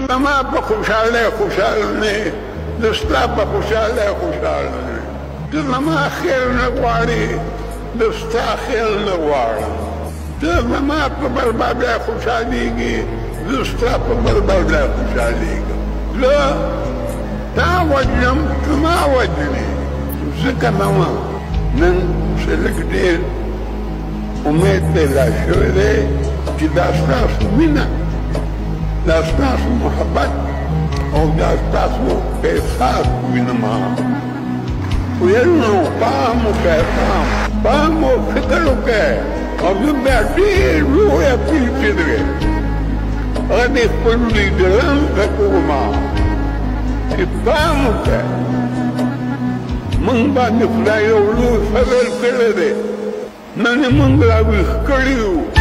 زما په خوشحاله نه د ستا په خوشحاله نه ته زما خیر نه غواړې د ستا خیر نه غواړم ته زما په بربادۍ خوشحالېږي زه ستا په بربادۍ خوشحالېږم زه تا وجنم ته ما وجنې ځکه نه وم نن چې لږ ډېر امید پیدا شوی دی چې دا ستاسو مینه دا ستاسو محبت او دا ستاسو احساس وینم ویلو پام وکړه پام او فکر وکړه او زه بیا ډېر لوی اپیل کړی هغه د خپلو لیډرانو ته کوم چې پام وکړه موږ باندې خدای یو لوی فضل کړی دی نن یې موږ راویښ کړي یو